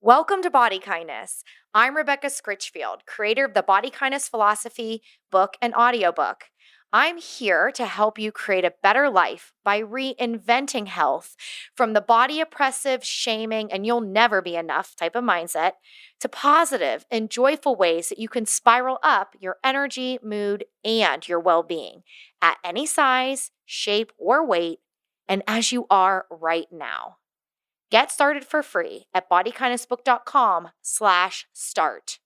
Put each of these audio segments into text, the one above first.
Welcome to Body Kindness. I'm Rebecca Scritchfield, creator of the Body Kindness Philosophy book and audiobook. I'm here to help you create a better life by reinventing health from the body oppressive, shaming, and you'll never be enough type of mindset to positive and joyful ways that you can spiral up your energy, mood, and your well-being at any size, shape, or weight, and as you are right now. Get started for free at bodykindnessbook.com/start.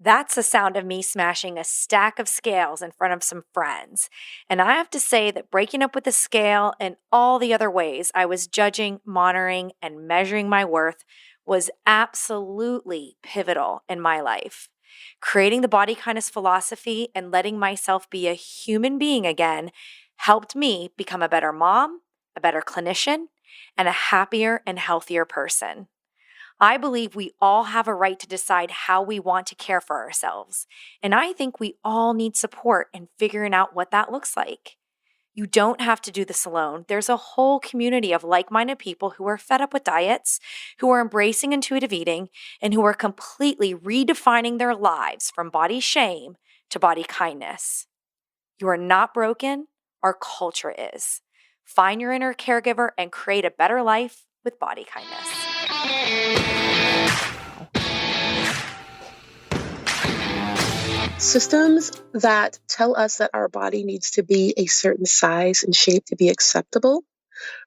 That's the sound of me smashing a stack of scales in front of some friends. And I have to say that breaking up with the scale and all the other ways I was judging, monitoring, and measuring my worth was absolutely pivotal in my life. Creating the Body Kindness philosophy and letting myself be a human being again helped me become a better mom, a better clinician, and a happier and healthier person. I believe we all have a right to decide how we want to care for ourselves, and I think we all need support in figuring out what that looks like. You don't have to do this alone. There's a whole community of like-minded people who are fed up with diets, who are embracing intuitive eating, and who are completely redefining their lives from body shame to body kindness. You are not broken. Our culture is. Find your inner caregiver and create a better life with body kindness. Systems that tell us that our body needs to be a certain size and shape to be acceptable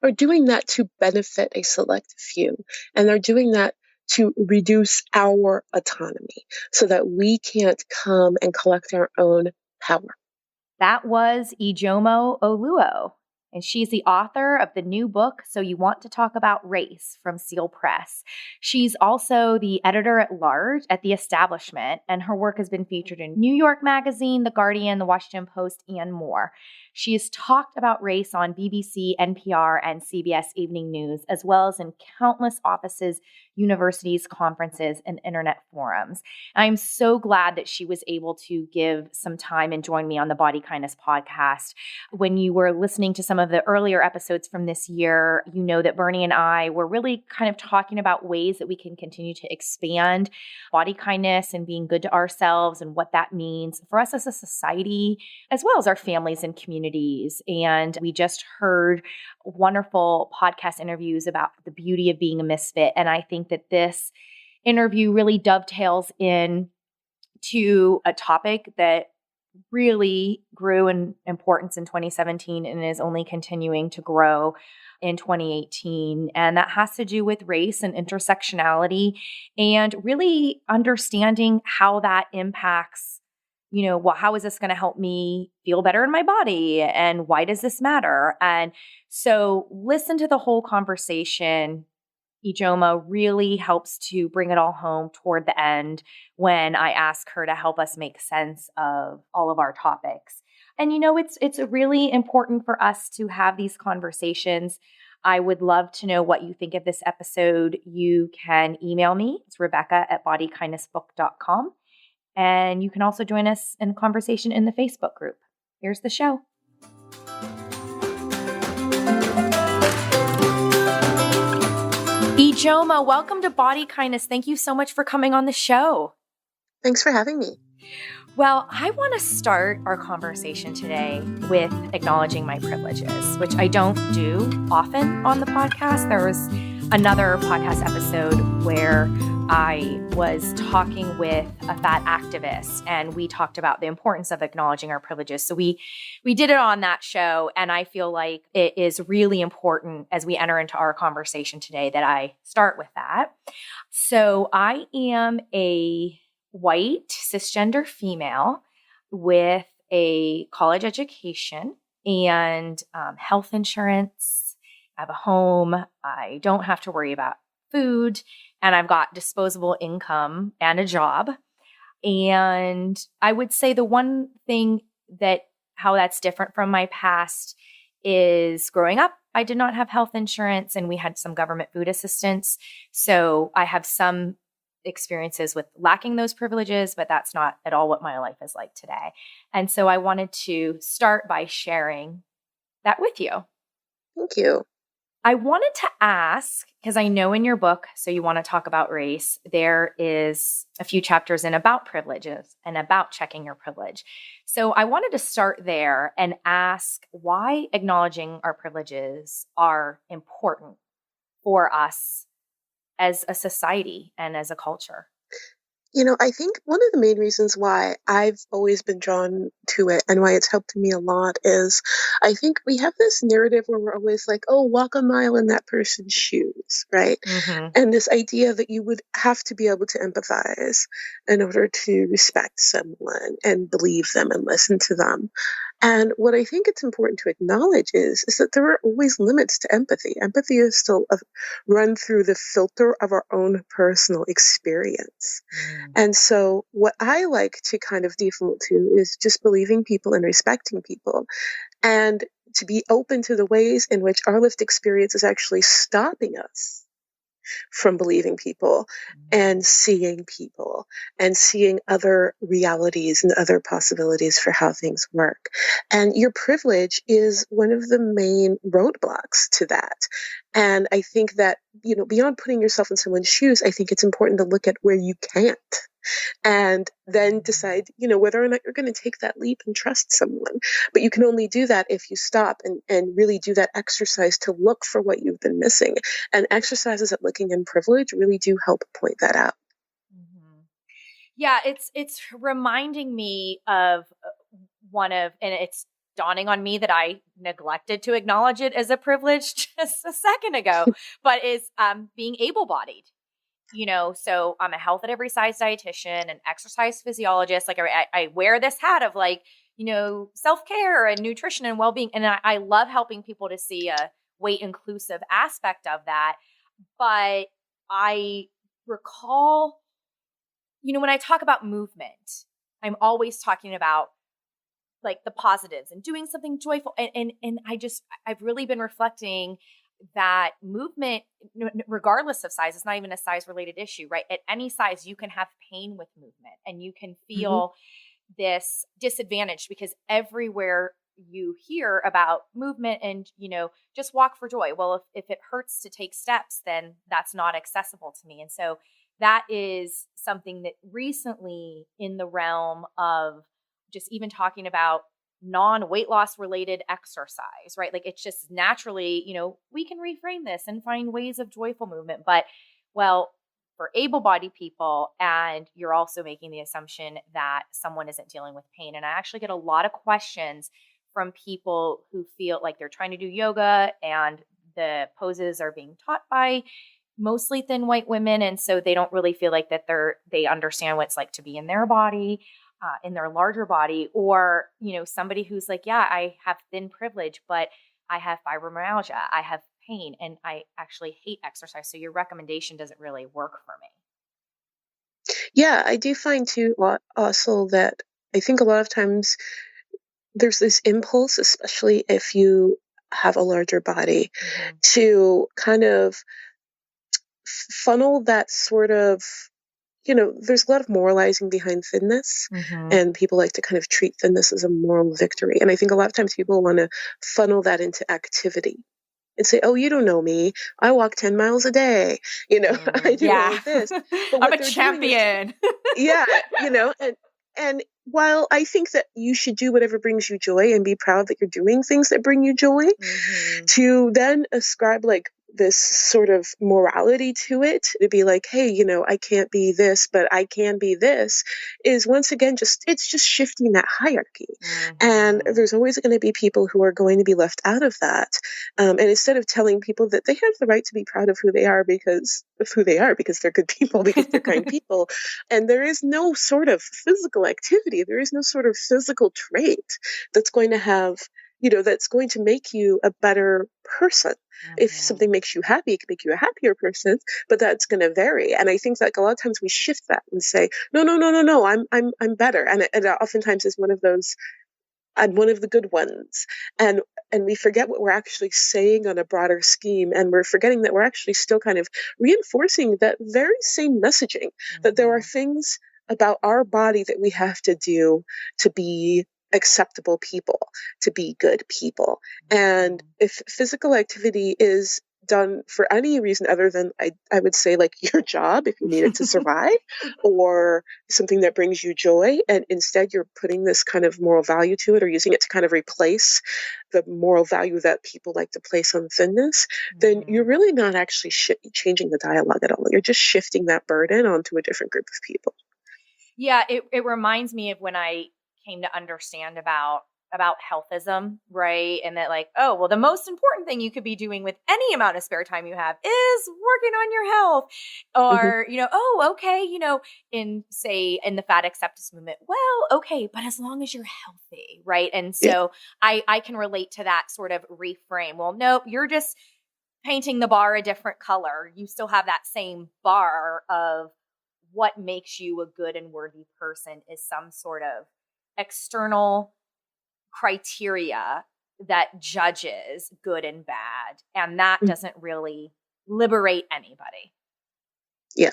are doing that to benefit a select few. And they're doing that to reduce our autonomy so that we can't come and collect our own power. That was Ijeoma Oluo, and she's the author of the new book, So You Want to Talk About Race, from Seal Press. She's also the editor-at-large at The Establishment, and her work has been featured in New York Magazine, The Guardian, The Washington Post, and more. She has talked about race on BBC, NPR, and CBS Evening News, as well as in countless offices, universities, conferences, and internet forums. I'm so glad that she was able to give some time and join me on the Body Kindness podcast. When you were listening to some of the earlier episodes from this year, you know that Bernie and I were really kind of talking about ways that we can continue to expand body kindness and being good to ourselves and what that means for us as a society, as well as our families and communities. And we just heard wonderful podcast interviews about the beauty of being a misfit. And I think that this interview really dovetails in to a topic that really grew in importance in 2017 and is only continuing to grow in 2018. And that has to do with race and intersectionality and really understanding how that impacts, how is this going to help me feel better in my body? And why does this matter? And so listen to the whole conversation. Ijeoma really helps to bring it all home toward the end when I ask her to help us make sense of all of our topics. And it's really important for us to have these conversations. I would love to know what you think of this episode. You can email me. It's Rebecca@bodykindnessbook.com. And you can also join us in conversation in the Facebook group. Here's the show. Ijeoma, welcome to Body Kindness. Thank you so much for coming on the show. Thanks for having me. Well, I want to start our conversation today with acknowledging my privileges, which I don't do often on the podcast. There was another podcast episode where I was talking with a fat activist, and we talked about the importance of acknowledging our privileges. So we did it on that show, and I feel like it is really important as we enter into our conversation today that I start with that. So I am a white cisgender female with a college education and health insurance. I have a home. I don't have to worry about food, and I've got disposable income and a job. And I would say the one thing how that's different from my past is growing up I did not have health insurance, and we had some government food assistance. So I have some experiences with lacking those privileges, but that's not at all what my life is like today. And so I wanted to start by sharing that with you. Thank you. I wanted to ask, because I know in your book, so you want to talk about race, there is a few chapters in about privileges and about checking your privilege. So I wanted to start there and ask why acknowledging our privileges are important for us as a society and as a culture. I think one of the main reasons why I've always been drawn to it and why it's helped me a lot is I think we have this narrative where we're always like, oh, walk a mile in that person's shoes, right? Mm-hmm. And this idea that you would have to be able to empathize in order to respect someone and believe them and listen to them. And what I think it's important to acknowledge is that there are always limits to empathy. Empathy is still run through the filter of our own personal experience. And so what I like to kind of default to is just believing people and respecting people, and to be open to the ways in which our lived experience is actually stopping us from believing people and seeing other realities and other possibilities for how things work. And your privilege is one of the main roadblocks to that. And I think that, beyond putting yourself in someone's shoes, I think it's important to look at where you can't and then decide, whether or not you're going to take that leap and trust someone. But you can only do that if you stop and really do that exercise to look for what you've been missing. And exercises at looking in privilege really do help point that out. Mm-hmm. Yeah, it's reminding me of and it's dawning on me that I neglected to acknowledge it as a privilege just a second ago, but is being able-bodied. So I'm a health at every size dietitian and exercise physiologist. Like I wear this hat of self-care and nutrition and well-being. And I love helping people to see a weight inclusive aspect of that. But I recall, when I talk about movement, I'm always talking about like the positives and doing something joyful. And I've really been reflecting that movement, regardless of size, it's not even a size related issue, right? At any size, you can have pain with movement and you can feel this disadvantage because everywhere you hear about movement and, just walk for joy. Well, if it hurts to take steps, then that's not accessible to me. And so that is something that recently in the realm of just even talking about non-weight loss related exercise, right? Like it's just naturally, we can reframe this and find ways of joyful movement. But for able-bodied people, and you're also making the assumption that someone isn't dealing with pain. And I actually get a lot of questions from people who feel like they're trying to do yoga and the poses are being taught by mostly thin white women. And so they don't really feel like that they understand what it's like to be in their body. In their larger body, or, somebody who's like, yeah, I have thin privilege, but I have fibromyalgia, I have pain, and I actually hate exercise. So your recommendation doesn't really work for me. Yeah, I do find too also that I think a lot of times there's this impulse, especially if you have a larger body, to kind of funnel that sort of there's a lot of moralizing behind thinness, and people like to kind of treat thinness as a moral victory. And I think a lot of times people want to funnel that into activity and say, oh, you don't know me. I walk 10 miles a day. I do all of this. But I'm a champion. And while I think that you should do whatever brings you joy and be proud that you're doing things that bring you joy, to then ascribe like this sort of morality to it, to be like, hey, I can't be this, but I can be this, is once again it's just shifting that hierarchy. And there's always going to be people who are going to be left out of that. And instead of telling people that they have the right to be proud of who they are because they're good people, because they're kind people, and there is no sort of physical activity, there is no sort of physical trait that's going to have that's going to make you a better person. If something makes you happy, it can make you a happier person, but that's going to vary. And I think that a lot of times we shift that and say, no, I'm better. And it oftentimes is one of those, I'm one of the good ones. And and we forget what we're actually saying on a broader scheme. And we're forgetting that we're actually still kind of reinforcing that very same messaging, that there are things about our body that we have to do to be acceptable people, to be good people. And if physical activity is done for any reason other than I would say like your job, if you need it to survive, or something that brings you joy, and instead you're putting this kind of moral value to it, or using it to kind of replace the moral value that people like to place on thinness, then you're really not actually changing the dialogue at all. You're just shifting that burden onto a different group of people. Yeah, it reminds me of when I came to understand about healthism, right? And that like, oh, well, the most important thing you could be doing with any amount of spare time you have is working on your health. Or, oh, okay, in the fat acceptance movement, well, okay, but as long as you're healthy, right? And so I can relate to that sort of reframe. Well, nope, you're just painting the bar a different color. You still have that same bar of what makes you a good and worthy person is some sort of external criteria that judges good and bad. And that doesn't really liberate anybody. Yeah.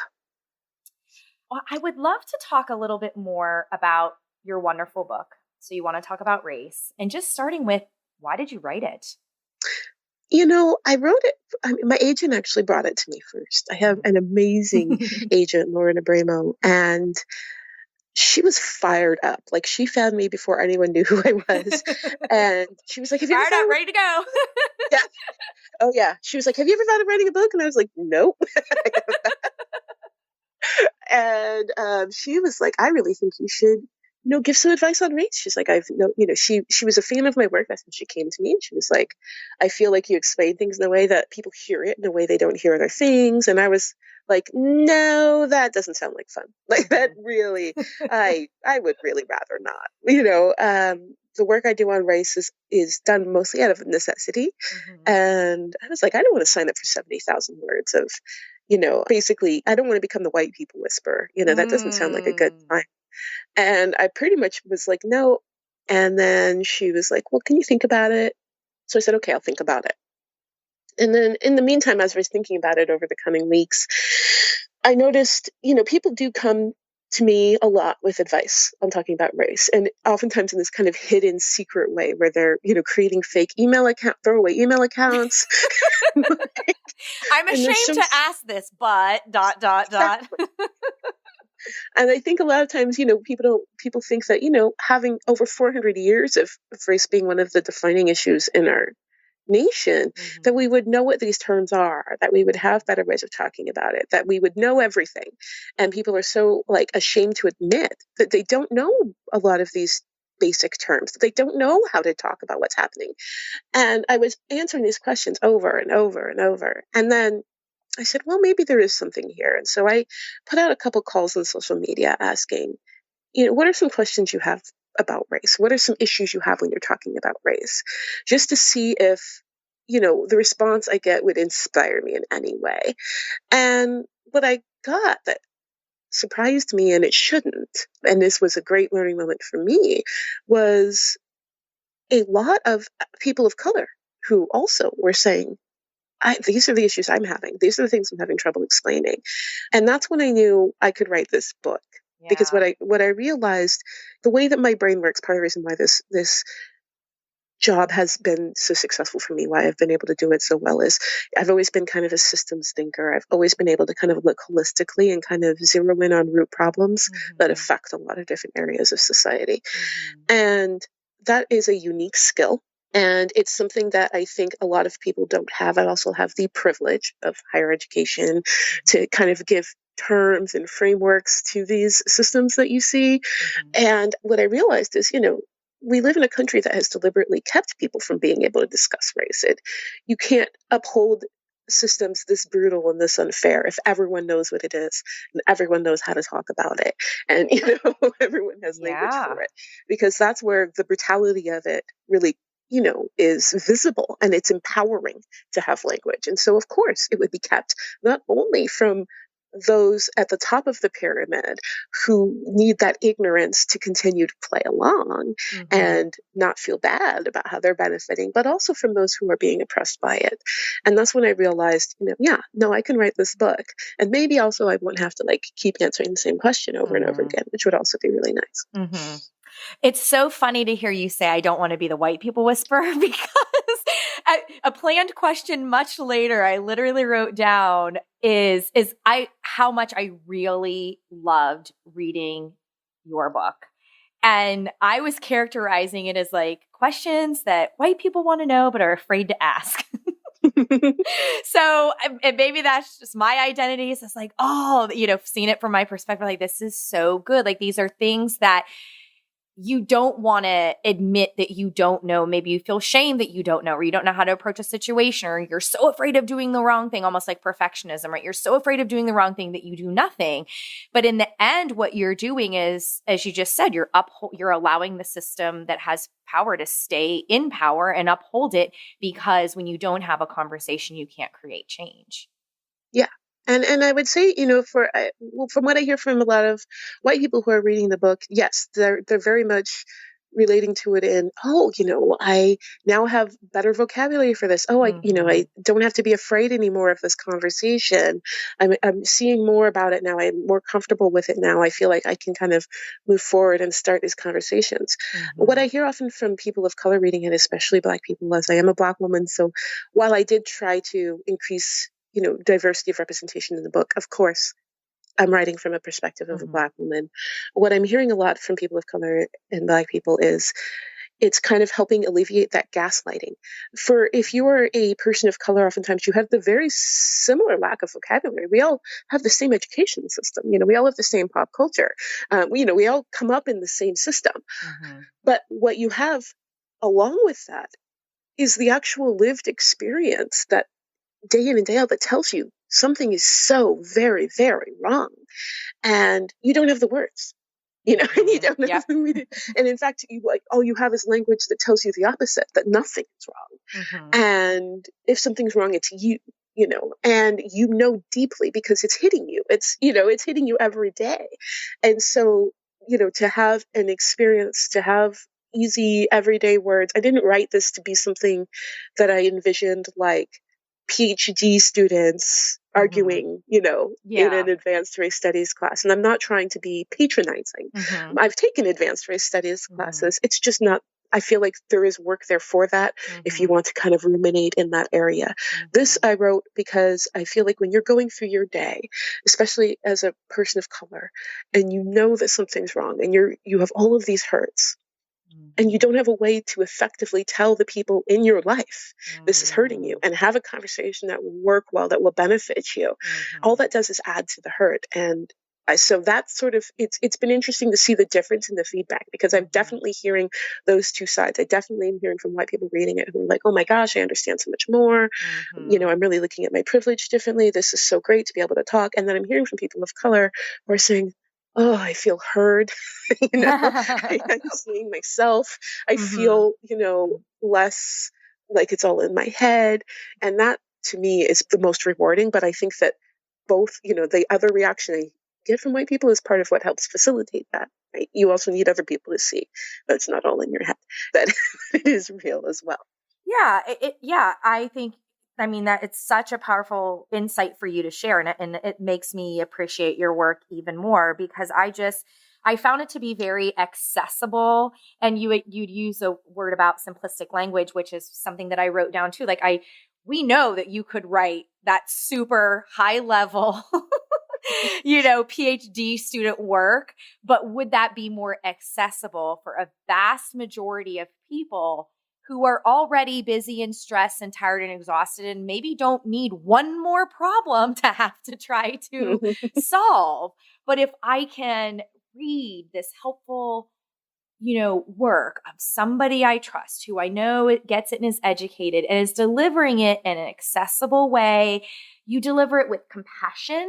Well, I would love to talk a little bit more about your wonderful book. So you want to talk about race, and just starting with, why did you write it? I wrote it. My agent actually brought it to me first. I have an amazing agent, Lauren Abramo, and she was fired up. Like, she found me before anyone knew who I was. And she was like, have you fired ever up, ready to go. Yeah. Oh, yeah. She was like, have you ever thought of writing a book? And I was like, nope. And she was like, I really think you should, give some advice on race. She's like, she was a fan of my work. That's when she came to me, and she was like, I feel like you explain things in a way that people hear it in a way they don't hear other things. And I was like, no, that doesn't sound like fun. Like, that really, I would really rather not. The work I do on race is done mostly out of necessity. And I was like, I don't want to sign up for 70,000 words of, basically, I don't want to become the white people whisperer. That doesn't sound like a good time. And I pretty much was like, no. And then she was like, well, can you think about it? So I said, okay, I'll think about it. And then in the meantime, as I was thinking about it over the coming weeks, I noticed, people do come to me a lot with advice on talking about race, and oftentimes in this kind of hidden secret way where they're, creating fake throwaway email accounts. I'm ashamed to ask this, but ... Exactly. And I think a lot of times, people think that, having over 400 years of race being one of the defining issues in our nation, that we would know what these terms are, that we would have better ways of talking about it, that we would know everything. And people are so ashamed to admit that they don't know a lot of these basic terms, that they don't know how to talk about what's happening. And I was answering these questions over and over and over. And then I said, well, maybe there is something here. And so I put out a couple calls on social media asking, what are some questions you have about race? What are some issues you have when you're talking about race? Just to see if, the response I get would inspire me in any way. And what I got that surprised me, and it shouldn't, and this was a great learning moment for me, was a lot of people of color who also were saying, these are the issues I'm having. These are the things I'm having trouble explaining. And that's when I knew I could write this book. Yeah. Because what I realized, the way that my brain works, part of the reason why this job has been so successful for me, why I've been able to do it so well, is I've always been kind of a systems thinker. I've always been able to kind of look holistically and kind of zero in on root problems that affect a lot of different areas of society. And that is a unique skill. And it's something that I think a lot of people don't have. I also have the privilege of higher education to kind of give terms and frameworks to these systems that you see. And what I realized is, we live in a country that has deliberately kept people from being able to discuss race. You can't uphold systems this brutal and this unfair if everyone knows what it is and everyone knows how to talk about it, and everyone has language for it, because that's where the brutality of it really is visible, and it's empowering to have language. And so, of course, it would be kept not only from those at the top of the pyramid who need that ignorance to continue to play along and not feel bad about how they're benefiting, but also from those who are being oppressed by it. And that's when I realized, yeah, no, I can write this book. And maybe also I won't have to like keep answering the same question over and over again, which would also be really nice. It's so funny to hear you say, I don't want to be the white people whisperer, because a planned question much later, I literally wrote down is how much I really loved reading your book. And I was characterizing it as like questions that white people want to know, but are afraid to ask. So and maybe that's just my identity. So it's like, seeing it from my perspective, like, this is so good. Like, these are things that you don't want to admit that you don't know. Maybe you feel shame that you don't know, or you don't know how to approach a situation, or you're so afraid of doing the wrong thing, almost like perfectionism, right? You're so afraid of doing the wrong thing that you do nothing. But in the end, what you're doing is, as you just said, you're allowing the system that has power to stay in power and uphold it, because when you don't have a conversation, you can't create change. Yeah. And I would say, from what I hear from a lot of white people who are reading the book, yes, they're very much relating to it in, I now have better vocabulary for this. I don't have to be afraid anymore of this conversation. I'm seeing more about it now. I'm more comfortable with it now. I feel like I can kind of move forward and start these conversations. What I hear often from people of color reading it, especially Black people, as I am a Black woman, so while I did try to increase diversity of representation in the book, of course, I'm writing from a perspective of a Black woman. What I'm hearing a lot from people of color and Black people is it's kind of helping alleviate that gaslighting. For if you are a person of color, oftentimes you have the very similar lack of vocabulary. We all have the same education system. We all have the same pop culture. We all come up in the same system. But what you have along with that is the actual lived experience that day in and day out that tells you something is so very, very wrong. And you don't have the words, and you don't have and in fact, all you have is language that tells you the opposite, that nothing is wrong. And if something's wrong, it's and deeply because it's hitting you. It's hitting you every day. And so, to have an experience, to have easy everyday words. I didn't write this to be something that I envisioned like PhD students arguing, in an advanced race studies class. And I'm not trying to be patronizing. I've taken advanced race studies classes. It's just not, I feel like there is work there for that if you want to kind of ruminate in that area. This I wrote because I feel like when you're going through your day, especially as a person of color, and you know that something's wrong and you have all of these hurts, and you don't have a way to effectively tell the people in your life this is hurting you and have a conversation that will work well, that will benefit you. All that does is add to the hurt. And so that's sort of, it's been interesting to see the difference in the feedback, because I'm definitely hearing those two sides. I definitely am hearing from white people reading it who are like, oh my gosh, I understand so much more. I'm really looking at my privilege differently. This is so great to be able to talk. And then I'm hearing from people of color who are saying, oh, I feel heard. I'm seeing myself. I feel, less like it's all in my head. And that to me is the most rewarding. But I think that both, the other reaction I get from white people is part of what helps facilitate that. Right? You also need other people to see that it's not all in your head, that it is real as well. Yeah. I think, that it's such a powerful insight for you to share. And it makes me appreciate your work even more, because I found it to be very accessible. And you'd use a word about simplistic language, which is something that I wrote down too. Like we know that you could write that super high level, PhD student work, but would that be more accessible for a vast majority of people who are already busy and stressed and tired and exhausted and maybe don't need one more problem to have to try to solve? But if I can read this helpful, work of somebody I trust, who I know it gets it and is educated and is delivering it in an accessible way, you deliver it with compassion.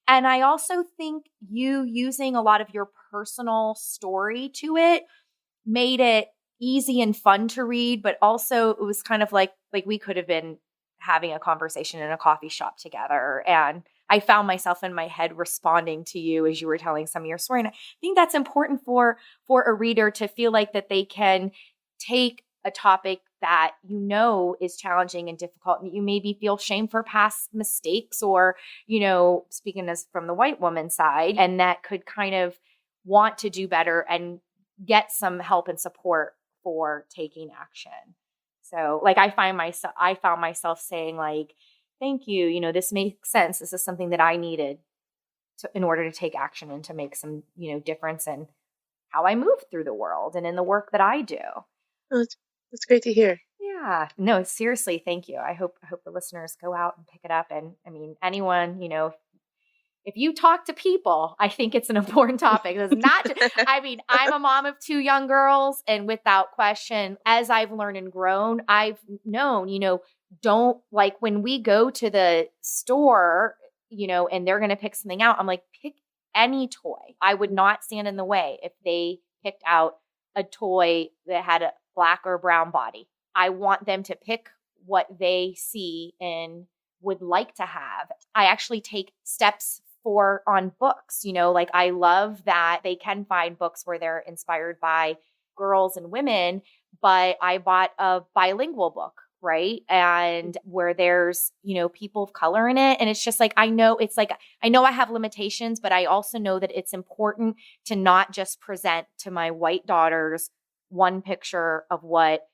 And I also think you using a lot of your personal story to it made it easy and fun to read, but also it was kind of like we could have been having a conversation in a coffee shop together. And I found myself in my head responding to you as you were telling some of your story. And I think that's important for a reader to feel like that they can take a topic that you know is challenging and difficult, and you maybe feel shame for past mistakes, or, speaking as from the white woman side, and that could kind of want to do better and get some help and support for taking action. So like I found myself saying like, thank you, this makes sense. This is something that I needed in order to take action and to make some, difference in how I move through the world and in the work that I do. Oh, that's great to hear. Yeah, no, seriously, thank you. I hope the listeners go out and pick it up. And I mean, anyone, if you talk to people, I think it's an important topic. It's not, I'm a mom of 2 young girls, and without question, as I've learned and grown, I've known, don't, like, when we go to the store, and they're going to pick something out, I'm like, pick any toy. I would not stand in the way if they picked out a toy that had a black or brown body. I want them to pick what they see and would like to have. I actually take steps on books, like I love that they can find books where they're inspired by girls and women, but I bought a bilingual book, right? And where there's, people of color in it. And it's just like, I know I have limitations, but I also know that it's important to not just present to my white daughters one picture of what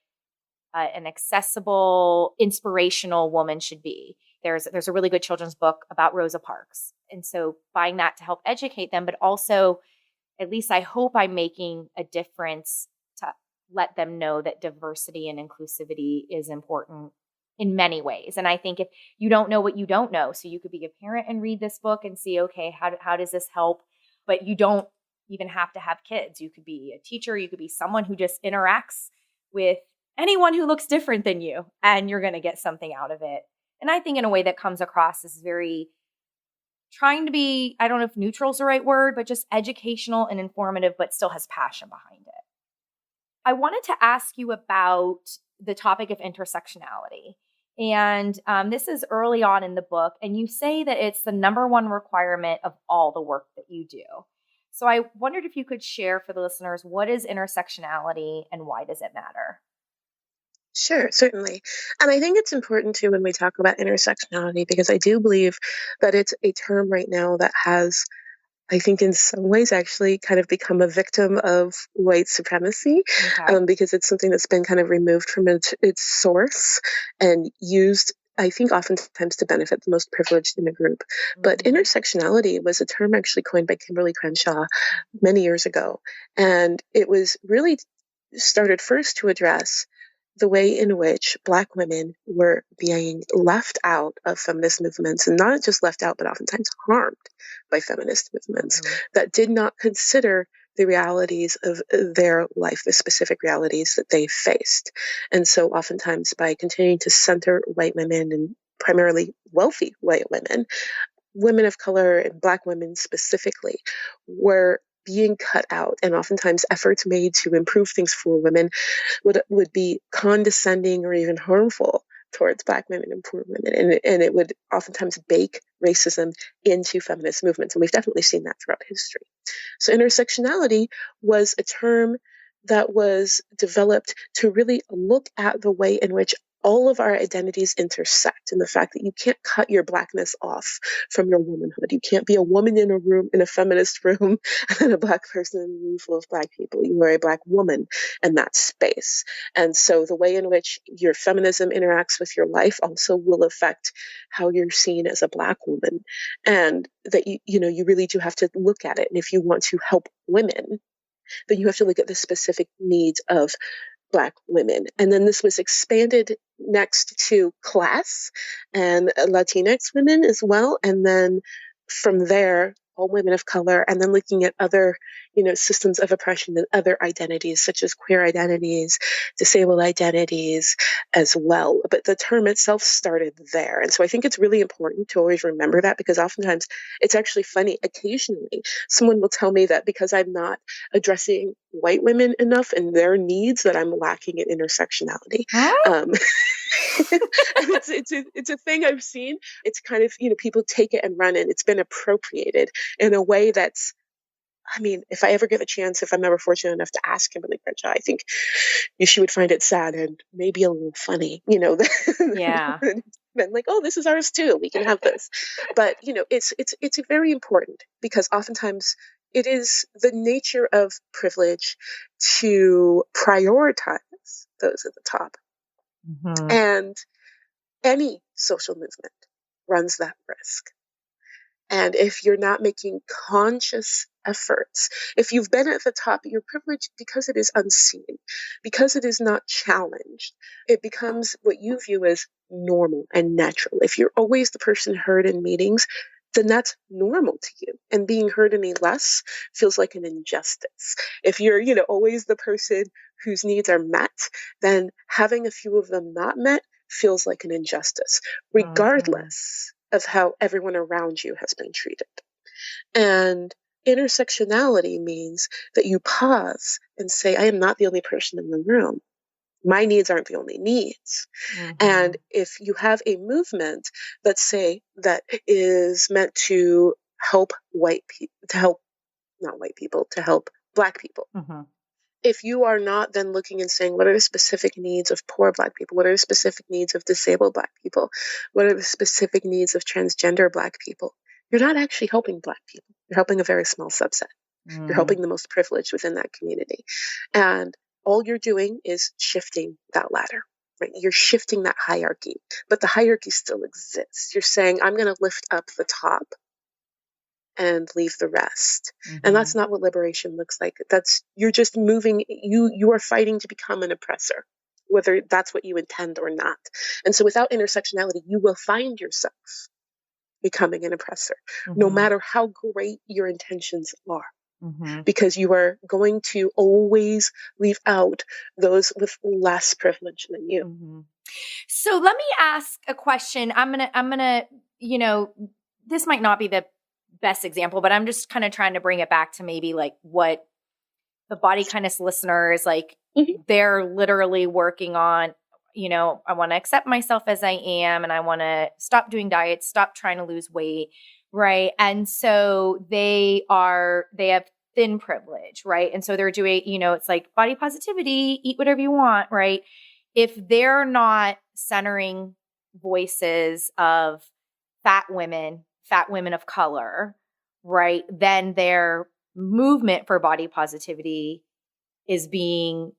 an accessible, inspirational woman should be. There's a really good children's book about Rosa Parks. And so buying that to help educate them, but also, at least I hope I'm making a difference to let them know that diversity and inclusivity is important in many ways. And I think if you don't know what you don't know, so you could be a parent and read this book and see, okay, how does this help? But you don't even have to have kids. You could be a teacher. You could be someone who just interacts with anyone who looks different than you, and you're going to get something out of it. And I think in a way that comes across as very trying to be, I don't know if neutral is the right word, but just educational and informative, but still has passion behind it. I wanted to ask you about the topic of intersectionality. And this is early on in the book, and you say that it's the number one requirement of all the work that you do. So I wondered if you could share for the listeners, what is intersectionality and why does it matter? Sure, certainly. And I think it's important too when we talk about intersectionality, because I do believe that it's a term right now that has, I think in some ways actually kind of become a victim of white supremacy, Okay. because it's something that's been kind of removed from its source and used, I think, oftentimes to benefit the most privileged in a group. But intersectionality was a term actually coined by Kimberly Crenshaw many years ago. And it was really started first to address the way in which Black women were being left out of feminist movements, and not just left out, but oftentimes harmed by feminist movements that did not consider the realities of their life, the specific realities that they faced. And so oftentimes by continuing to center white women, and primarily wealthy white women, women of color and Black women specifically were being cut out, and oftentimes efforts made to improve things for women would be condescending or even harmful towards Black women and poor women. And it would oftentimes bake racism into feminist movements. And we've definitely seen that throughout history. So intersectionality was a term that was developed to really look at the way in which all of our identities intersect, and the fact that you can't cut your Blackness off from your womanhood. You can't be a woman in a room, in a feminist room, and a Black person in a room full of Black people. You are a Black woman in that space. And so the way in which your feminism interacts with your life also will affect how you're seen as a Black woman. And that you really do have to look at it. And if you want to help women, then you have to look at the specific needs of Black women. And then this was expanded next to class and Latinx women as well. And then from there, all women of color, and then looking at other, systems of oppression and other identities, such as queer identities, disabled identities as well. But the term itself started there. And so I think it's really important to always remember that, because oftentimes it's actually funny. Occasionally, someone will tell me that because I'm not addressing white women enough in their needs that I'm lacking in intersectionality. Huh? And it's a thing I've seen. It's kind of, people take it and run it. It's been appropriated in a way that's, I mean, if I ever get a chance, if I'm ever fortunate enough to ask Kimberly Crenshaw, I think she would find it sad and maybe a little funny, Yeah. Been like, oh, this is ours too. We can have this. But, it's very important because oftentimes it is the nature of privilege to prioritize those at the top. Mm-hmm. And any social movement runs that risk. And if you're not making conscious efforts, if you've been at the top, you're privileged because it is unseen, because it is not challenged. It becomes what you view as normal and natural. If you're always the person heard in meetings, then that's normal to you. And being heard any less feels like an injustice. If you're, always the person whose needs are met, then having a few of them not met feels like an injustice, regardless of how everyone around you has been treated. And intersectionality means that you pause and say, I am not the only person in the room. My needs aren't the only needs. Mm-hmm. And if you have a movement, let's say, that is meant to help to help Black people. Mm-hmm. If you are not then looking and saying, what are the specific needs of poor Black people? What are the specific needs of disabled Black people? What are the specific needs of transgender Black people? You're not actually helping Black people. You're helping a very small subset. You're helping the most privileged within that community. And all you're doing is shifting that ladder, right? You're shifting that hierarchy, but the hierarchy still exists. You're saying, I'm going to lift up the top and leave the rest. Mm-hmm. And that's not what liberation looks like. You're just moving, you are fighting to become an oppressor, whether that's what you intend or not. And so without intersectionality, you will find yourself becoming an oppressor, no matter how great your intentions are. Because you are going to always leave out those with less privilege than you. So let me ask a question. I'm gonna, this might not be the best example, but I'm just kind of trying to bring it back to maybe like what the body kindness listeners, like they're literally working on, I want to accept myself as I am, and I want to stop doing diets, stop trying to lose weight. Right. And so they have thin privilege, right? And so they're doing, it's like body positivity, eat whatever you want, right? If they're not centering voices of fat women of color, right, then their movement for body positivity is being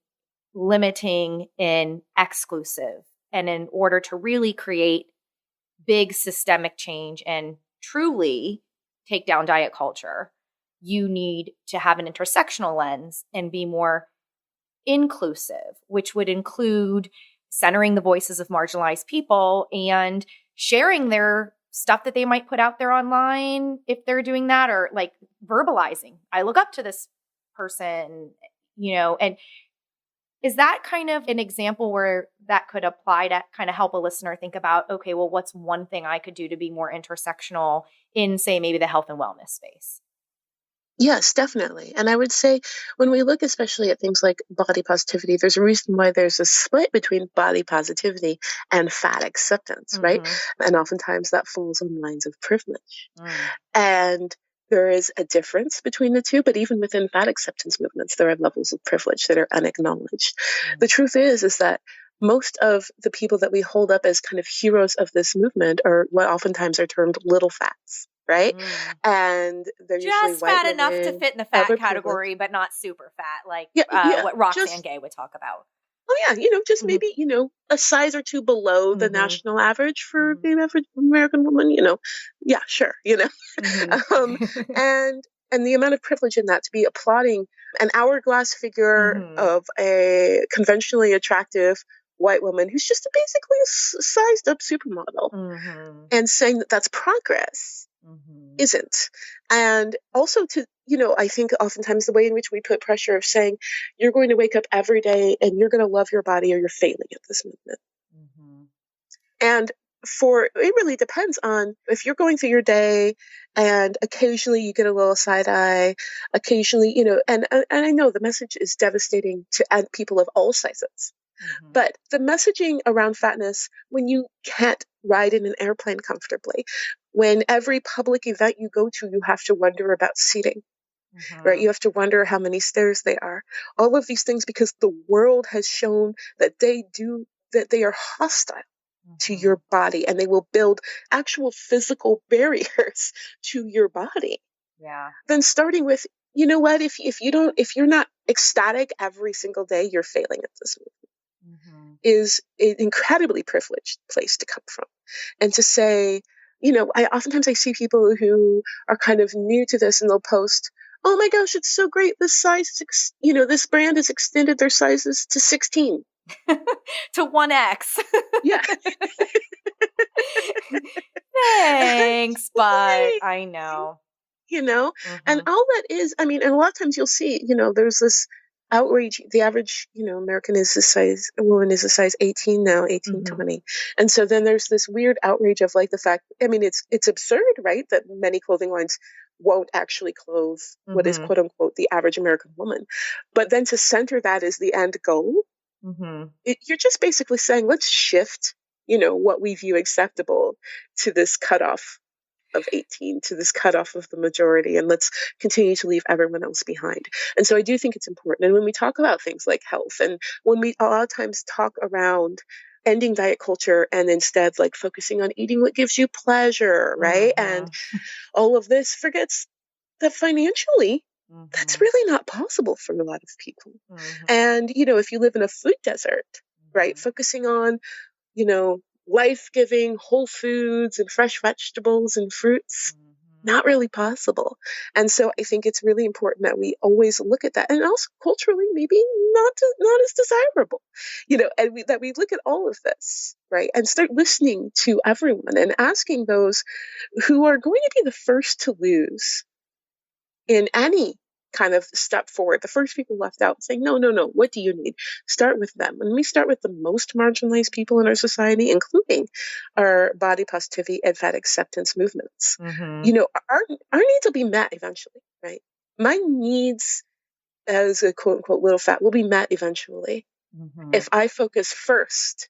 limiting and exclusive. And in order to really create big systemic change and truly take down diet culture, you need to have an intersectional lens and be more inclusive, which would include centering the voices of marginalized people and sharing their stuff that they might put out there online if they're doing that, or like verbalizing, I look up to this person, and is that kind of an example where that could apply to kind of help a listener think about, okay, well, what's one thing I could do to be more intersectional in, say, maybe the health and wellness space? Yes, definitely. And I would say when we look especially at things like body positivity, there's a reason why there's a split between body positivity and fat acceptance, right? And oftentimes that falls on lines of privilege. And there is a difference between the two, but even within fat acceptance movements, there are levels of privilege that are unacknowledged. The truth is that most of the people that we hold up as kind of heroes of this movement are what oftentimes are termed little fats. Right? And they're usually just white fat women, enough to fit in the fat category, but not super fat, like what Roxanne Gay would talk about. Oh yeah, just maybe, a size or two below the national average for the average American woman, yeah, sure, and the amount of privilege in that to be applauding an hourglass figure of a conventionally attractive white woman who's just basically a sized up supermodel and saying that that's progress. Isn't. And also to, I think oftentimes the way in which we put pressure of saying you're going to wake up every day and you're going to love your body or you're failing at this movement. And it really depends on if you're going through your day And occasionally you get a little side eye, occasionally, and I know the message is devastating to people of all sizes. Mm-hmm. But the messaging around fatness, when you can't ride in an airplane comfortably, when every public event you go to, you have to wonder about seating, right? You have to wonder how many stairs they are. All of these things, because the world has shown that they are hostile to your body, and they will build actual physical barriers to your body. Yeah. Then starting with, you know what, if you're not ecstatic every single day, you're failing at this movement. Is an incredibly privileged place to come from. And to say, oftentimes I see people who are kind of new to this, and they'll post, oh my gosh, it's so great. This size is, this brand has extended their sizes to 16. To 1X. Yeah. Thanks, but I know. And all that is, and a lot of times you'll see, there's this outrage. The average, American is a woman is a size 18 now, 18, 20. And so then there's this weird outrage of like the fact, it's absurd, right? That many clothing lines won't actually clothe what is quote unquote the average American woman. But then to center that as the end goal, you're just basically saying, let's shift, what we view acceptable to this cutoff of 18, to this cutoff of the majority, and let's continue to leave everyone else behind. And so I do think it's important. And when we talk about things like health, and when we a lot of times talk around ending diet culture and instead like focusing on eating what gives you pleasure, right? And all of this forgets that financially, that's really not possible for a lot of people. And, if you live in a food desert, right, focusing on, life-giving whole foods and fresh vegetables and fruits, not really possible. And so I think it's really important that we always look at that, and also culturally maybe not as desirable, and that we look at all of this, right, and start listening to everyone and asking those who are going to be the first to lose in any kind of step forward, the first people left out, saying, no, what do you need? Start with them. And we start with the most marginalized people in our society, including our body positivity and fat acceptance movements. Our needs will be met eventually, right? My needs as a quote unquote little fat will be met eventually if I focus first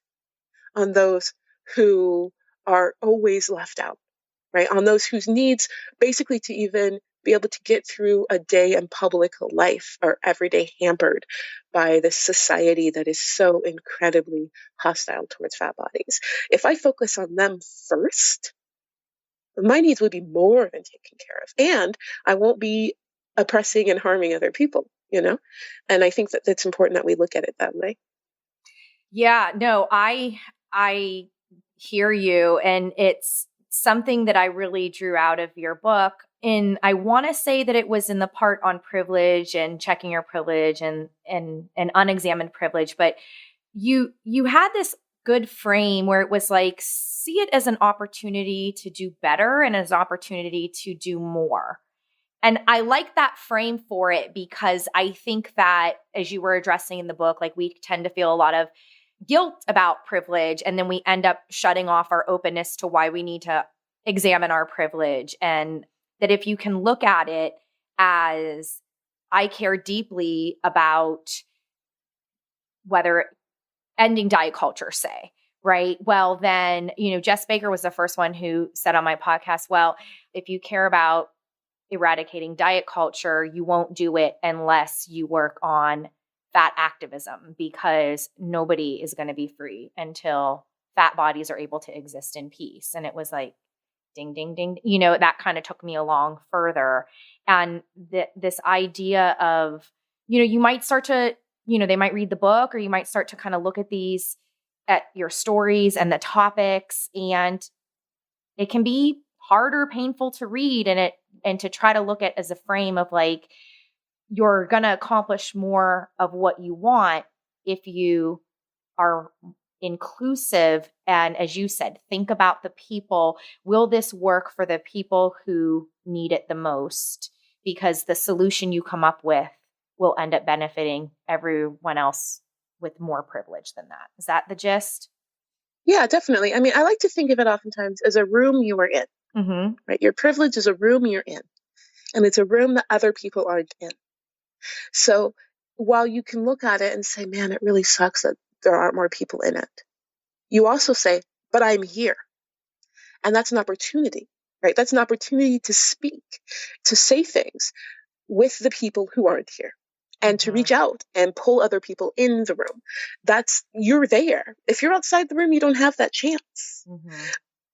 on those who are always left out, right? On those whose needs basically to even be able to get through a day in public life are every day hampered by this society that is so incredibly hostile towards fat bodies. If I focus on them first, my needs will be more than taken care of, and I won't be oppressing and harming other people, And I think that it's important that we look at it that way. Yeah, no, I hear you. And it's something that I really drew out of your book. And I want to say that it was in the part on privilege and checking your privilege and unexamined privilege. But you had this good frame where it was like, see it as an opportunity to do better and as an opportunity to do more. And I like that frame for it because I think that, as you were addressing in the book, like we tend to feel a lot of guilt about privilege, and then we end up shutting off our openness to why we need to examine our privilege. And that if you can look at it as, I care deeply about whether ending diet culture, say, right? Well, then, Jess Baker was the first one who said on my podcast, well, if you care about eradicating diet culture, you won't do it unless you work on fat activism, because nobody is going to be free until fat bodies are able to exist in peace. And it was like, ding, ding, ding. That kind of took me along further. And this idea of, you might start to, they might read the book, or you might start to kind of look at your stories and the topics, and it can be hard or painful to read, and to try to look at as a frame of like, you're going to accomplish more of what you want if you are inclusive. And as you said, think about the people. Will this work for the people who need it the most? Because the solution you come up with will end up benefiting everyone else with more privilege than that. Is that the gist? Yeah, definitely. I like to think of it oftentimes as a room you are in. Mm-hmm. right? Your privilege is a room you're in, and it's a room that other people aren't in. So while you can look at it and say, man, it really sucks that there aren't more people in it, you also say, but I'm here. And that's an opportunity, right? That's an opportunity to speak, to say things with the people who aren't here, and to reach out and pull other people in the room. You're there. If you're outside the room, you don't have that chance. Mm-hmm.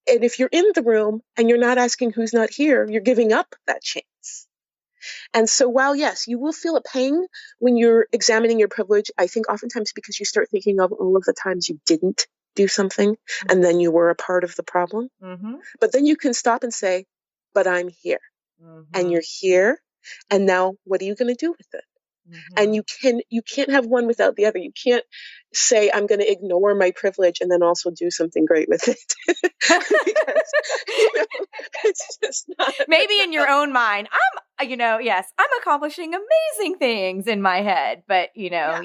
And if you're in the room and you're not asking who's not here, you're giving up that chance. And so while, yes, you will feel a pang when you're examining your privilege, I think oftentimes because you start thinking of all of the times you didn't do something and then you were a part of the problem. Mm-hmm. But then you can stop and say, but I'm here. Mm-hmm. And you're here. And now what are you going to do with it? Mm-hmm. And you can't have one without the other. You can't say, I'm going to ignore my privilege and then also do something great with it. Because, it's just not. Maybe in your own mind, I'm accomplishing amazing things in my head, but yeah.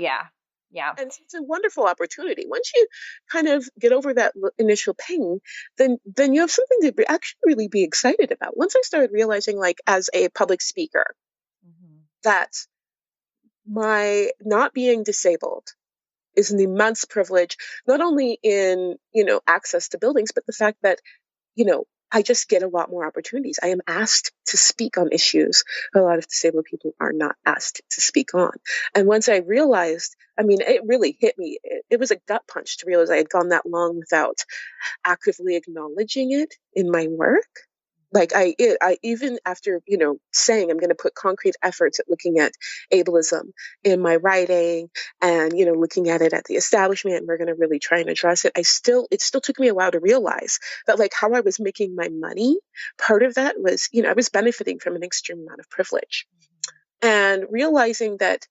And it's a wonderful opportunity. Once you kind of get over that initial pain, then you have something to actually really be excited about. Once I started realizing, like, as a public speaker, that my not being disabled is an immense privilege, not only in, access to buildings, but the fact that, I just get a lot more opportunities. I am asked to speak on issues a lot of disabled people are not asked to speak on. And once I realized, it really hit me. It was a gut punch to realize I had gone that long without actively acknowledging it in my work. Like I even after, saying I'm going to put concrete efforts at looking at ableism in my writing and, looking at it at the establishment, and we're going to really try and address it. It still took me a while to realize that, like, how I was making my money, part of that was, I was benefiting from an extreme amount of privilege, and realizing that,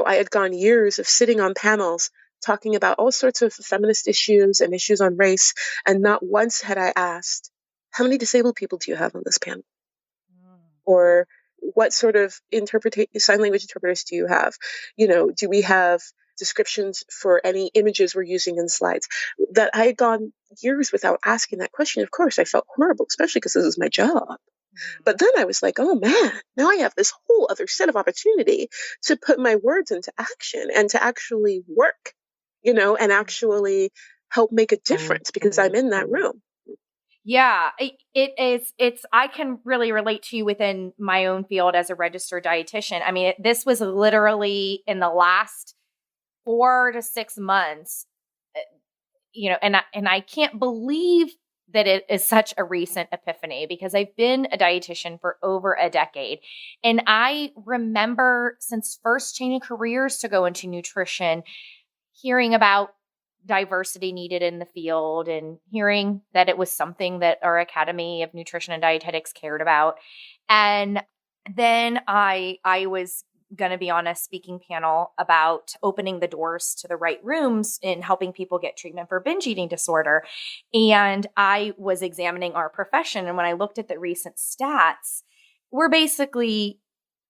I had gone years of sitting on panels talking about all sorts of feminist issues and issues on race. And not once had I asked, how many disabled people do you have on this panel? Or what sort of sign language interpreters do you have? Do we have descriptions for any images we're using in slides? That I had gone years without asking that question. Of course, I felt horrible, especially because this is my job. But then I was like, oh man, now I have this whole other set of opportunity to put my words into action and to actually work, and actually help make a difference because I'm in that room. Yeah, I can really relate to you within my own field as a registered dietitian. I mean, this was literally in the last 4 to 6 months, and I can't believe that it is such a recent epiphany, because I've been a dietitian for over a decade. And I remember, since first changing careers to go into nutrition, hearing about diversity needed in the field and hearing that it was something that our Academy of Nutrition and Dietetics cared about. And then I was going to be on a speaking panel about opening the doors to the right rooms in helping people get treatment for binge eating disorder. And I was examining our profession. And when I looked at the recent stats, we're basically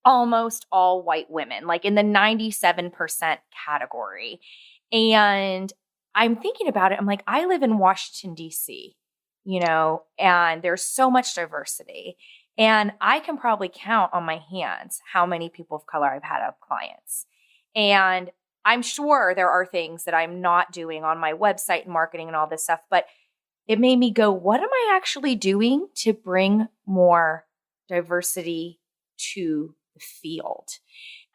almost all white women, like in the 97% category. And I'm thinking about it. I'm like, I live in Washington, D.C., and there's so much diversity. And I can probably count on my hands how many people of color I've had as clients. And I'm sure there are things that I'm not doing on my website and marketing and all this stuff, but it made me go, what am I actually doing to bring more diversity to the field?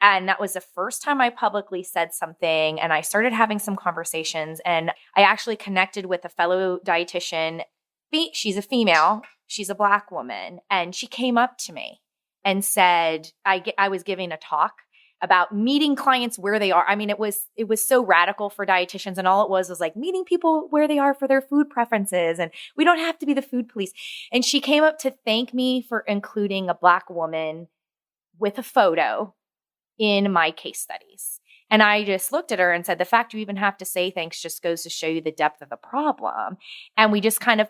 And that was the first time I publicly said something, and I started having some conversations, and I actually connected with a fellow dietitian. She's a female, she's a Black woman, and she came up to me and said, I was giving a talk about meeting clients where they are. I mean, it was so radical for dietitians, and all it was like meeting people where they are for their food preferences, and we don't have to be the food police. And she came up to thank me for including a Black woman with a photo in my case studies. And I just looked at her and said, the fact you even have to say thanks just goes to show you the depth of the problem. And we just kind of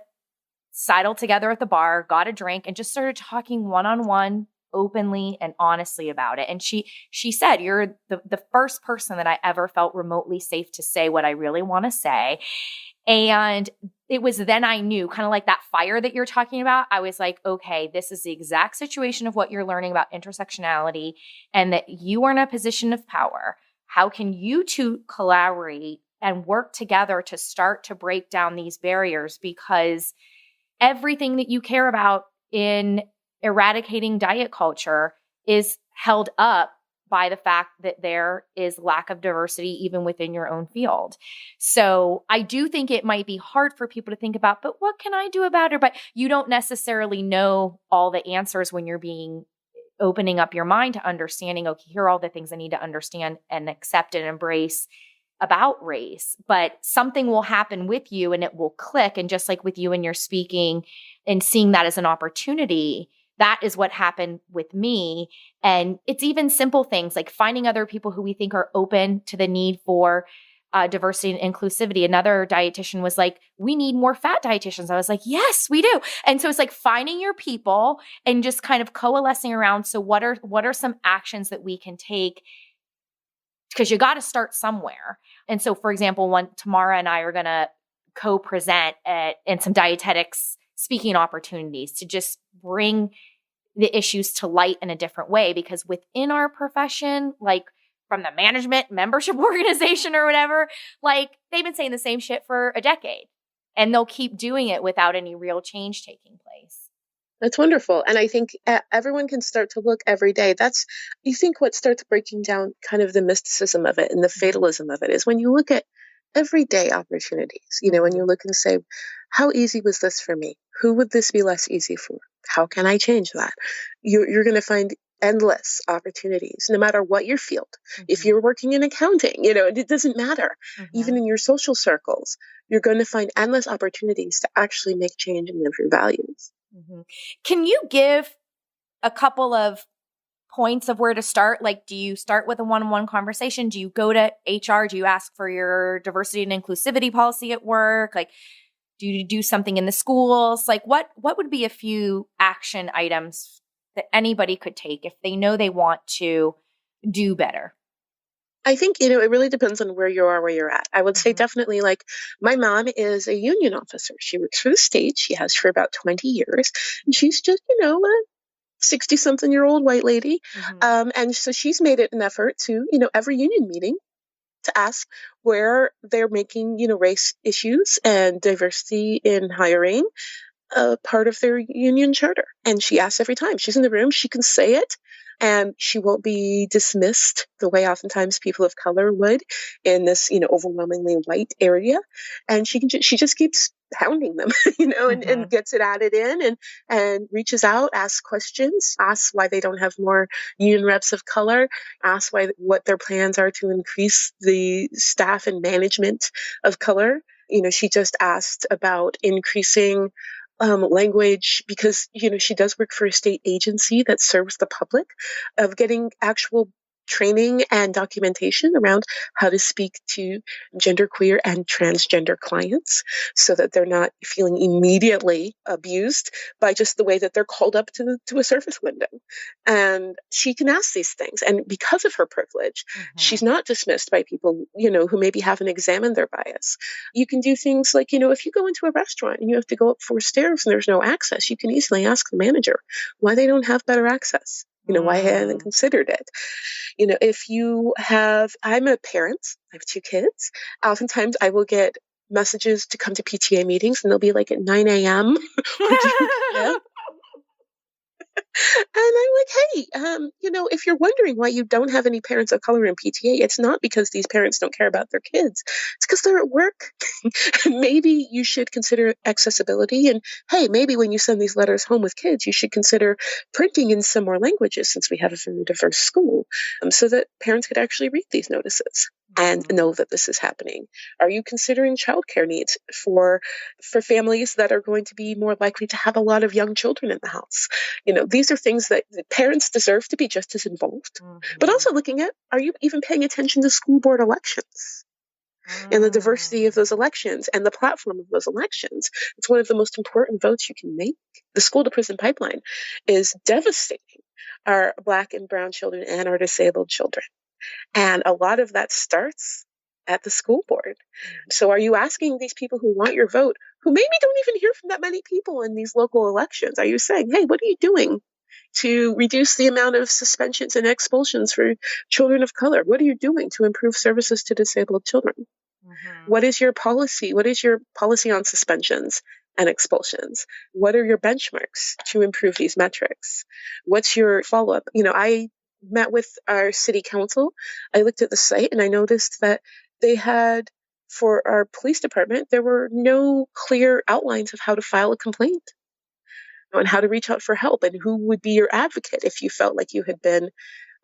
sidled together at the bar, got a drink, and just started talking one-on-one, openly and honestly about it. And she said, you're the first person that I ever felt remotely safe to say what I really want to say. And it was then I knew, kind of like that fire that you're talking about. I was like, okay, this is the exact situation of what you're learning about intersectionality, and that you are in a position of power. How can you two collaborate and work together to start to break down these barriers? Because everything that you care about in eradicating diet culture is held up by the fact that there is lack of diversity even within your own field. So I do think it might be hard for people to think about, but what can I do about it? But you don't necessarily know all the answers when you're opening up your mind to understanding, okay, here are all the things I need to understand and accept and embrace about race. But something will happen with you and it will click. And just like with you and your speaking and seeing that as an opportunity, that is what happened with me. And it's even simple things like finding other people who we think are open to the need for diversity and inclusivity. Another dietitian was like, we need more fat dietitians. I was like, yes, we do. And so it's like finding your people and just kind of coalescing around. So what are some actions that we can take? Because you got to start somewhere. And so, for example, Tamara and I are going to co-present in some dietetics speaking opportunities to just bring the issues to light in a different way. Because within our profession, like from the management membership organization or whatever, like they've been saying the same shit for a decade. And they'll keep doing it without any real change taking place. That's wonderful. And I think everyone can start to look every day. You think what starts breaking down kind of the mysticism of it and the fatalism of it is when you look at everyday opportunities, when you look and say, how easy was this for me? Who would this be less easy for? How can I change that? You're going to find endless opportunities, no matter what your field. If you're working in accounting, it doesn't matter. Even in your social circles, you're going to find endless opportunities to actually make change and live your values. Can you give a couple of points of where to start? Like, do you start with a one-on-one conversation? Do you go to HR? Do you ask for your diversity and inclusivity policy at work? Like, do you do something in the schools? Like, what would be a few action items that anybody could take if they know they want to do better? I think, it really depends on where you are, where you're at. I would say definitely, like, my mom is a union officer. She works for the state. She has for about 20 years. And she's just, a 60-something-year-old white lady. And so she's made it an effort to, every union meeting to ask where they're making, race issues and diversity in hiring part of their union charter. And she asks every time she's in the room, she can say it. And she won't be dismissed the way oftentimes people of color would in this, overwhelmingly white area. And she just keeps hounding them, and gets it added in and reaches out, asks questions, asks why they don't have more union reps of color, asks what their plans are to increase the staff and management of color. She just asked about increasing language because, she does work for a state agency that serves the public, of getting actual training and documentation around how to speak to genderqueer and transgender clients so that they're not feeling immediately abused by just the way that they're called up to a service window. And she can ask these things. And because of her privilege, she's not dismissed by people, who maybe haven't examined their bias. You can do things like, if you go into a restaurant and you have to go up 4 stairs and there's no access, you can easily ask the manager why they don't have better access. Why I haven't considered it. I'm a parent, I have 2 kids. Oftentimes I will get messages to come to PTA meetings and they'll be like at 9 a.m. And I'm like, hey, if you're wondering why you don't have any parents of color in PTA, it's not because these parents don't care about their kids. It's because they're at work. Maybe you should consider accessibility. And hey, maybe when you send these letters home with kids, you should consider printing in some more languages since we have a very diverse school, so that parents could actually read these notices and know that this is happening. Are you considering childcare needs for families that are going to be more likely to have a lot of young children in the house? These are things that parents deserve to be just as involved, but also looking at, are you even paying attention to school board elections and the diversity of those elections and the platform of those elections? It's one of the most important votes you can make. The school to prison pipeline is devastating our Black and brown children and our disabled children. And a lot of that starts at the school board. So are you asking these people who want your vote, who maybe don't even hear from that many people in these local elections, are you saying, hey, what are you doing to reduce the amount of suspensions and expulsions for children of color? What are you doing to improve services to disabled children? Mm-hmm. What is your policy? What is your policy on suspensions and expulsions? What are your benchmarks to improve these metrics? What's your follow-up? I met with our city council. I looked at the site and I noticed that they had, for our police department, there were no clear outlines of how to file a complaint and how to reach out for help and who would be your advocate if you felt like you had been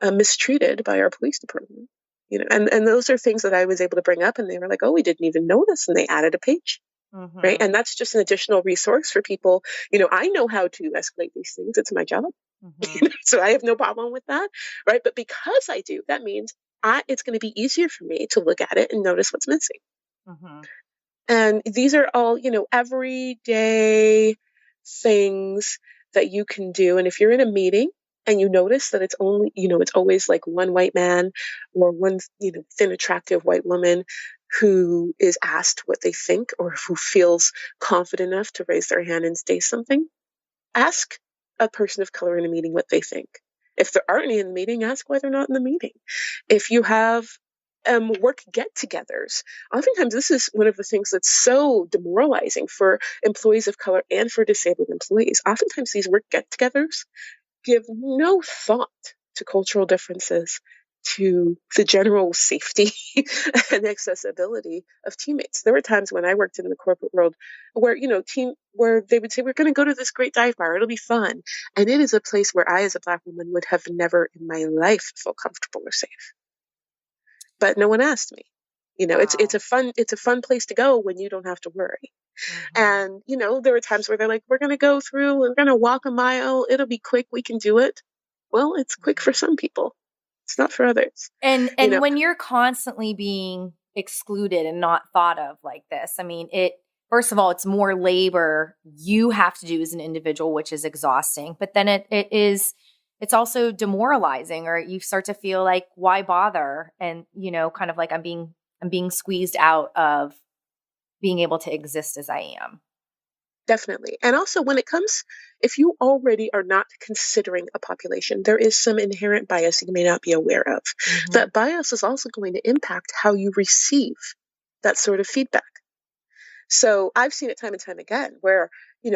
mistreated by our police department. And those are things that I was able to bring up, and they were like, oh, we didn't even notice, and they added a page. Mm-hmm. Right. And that's just an additional resource for people. I know how to escalate these things. It's my job. Mm-hmm. So I have no problem with that. Right. But because I do, that means it's going to be easier for me to look at it and notice what's missing. Mm-hmm. And these are all, everyday things that you can do. And if you're in a meeting and you notice that it's only, it's always like one white man or one, thin, attractive white woman who is asked what they think or who feels confident enough to raise their hand and say something, ask a person of color in a meeting what they think. If there aren't any in the meeting, ask why they're not in the meeting. If you have work get-togethers, oftentimes this is one of the things that's so demoralizing for employees of color and for disabled employees. Oftentimes these work get-togethers give no thought to cultural differences, to the general safety and accessibility of teammates. There were times when I worked in the corporate world where, where they would say, we're going to go to this great dive bar. It'll be fun. And it is a place where I, as a Black woman, would have never in my life felt comfortable or safe. But no one asked me. Wow. It's a fun place to go when you don't have to worry. Mm-hmm. And, there were times where they're like, we're going to go through, we're going to walk a mile. It'll be quick. We can do it. Well, it's quick for some people. It's not for others. And when you're constantly being excluded and not thought of like this, I mean, first of all, it's more labor you have to do as an individual, which is exhausting. But then it's also demoralizing, or you start to feel like, why bother? And, kind of like I'm being squeezed out of being able to exist as I am. Definitely. And also if you already are not considering a population, there is some inherent bias you may not be aware of. Mm-hmm. That bias is also going to impact how you receive that sort of feedback. So I've seen it time and time again where,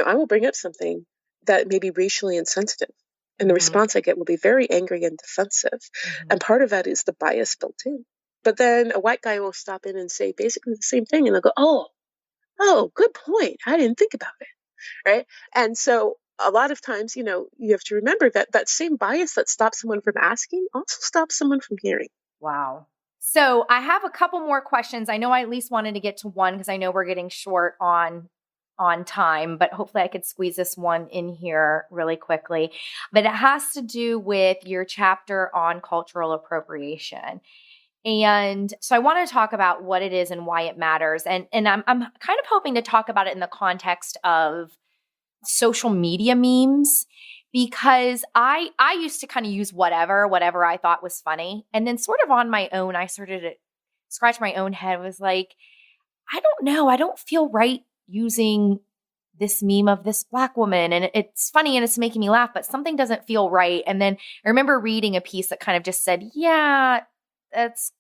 I will bring up something that may be racially insensitive. And the response I get will be very angry and defensive. Mm-hmm. And part of that is the bias built in. But then a white guy will stop in and say basically the same thing. And they'll go, oh, good point. I didn't think about it. Right. And so a lot of times, you have to remember that same bias that stops someone from asking also stops someone from hearing. Wow. So I have a couple more questions. I know I at least wanted to get to one because I know we're getting short on time, but hopefully I could squeeze this one in here really quickly. But it has to do with your chapter on cultural appropriation. And so I want to talk about what it is and why it matters. And I'm kind of hoping to talk about it in the context of social media memes, because I used to kind of use whatever I thought was funny. And then sort of on my own, I started to scratch my own head. I was like, I don't know. I don't feel right using this meme of this Black woman. And it's funny and it's making me laugh, but something doesn't feel right. And then I remember reading a piece that kind of just said, yeah, that's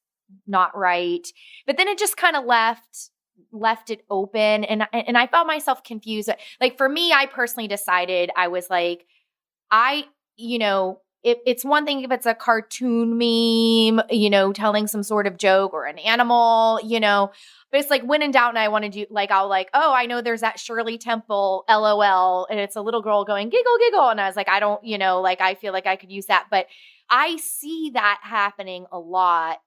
not right. But then it just kind of left it open. And I found myself confused. Like for me, I personally decided I was like, it's one thing if it's a cartoon meme, telling some sort of joke or an animal, but it's like when in doubt and I want to do oh, I know there's that Shirley Temple LOL and it's a little girl going giggle, giggle. And I was like, I don't, I feel like I could use that. But I see that happening a lot,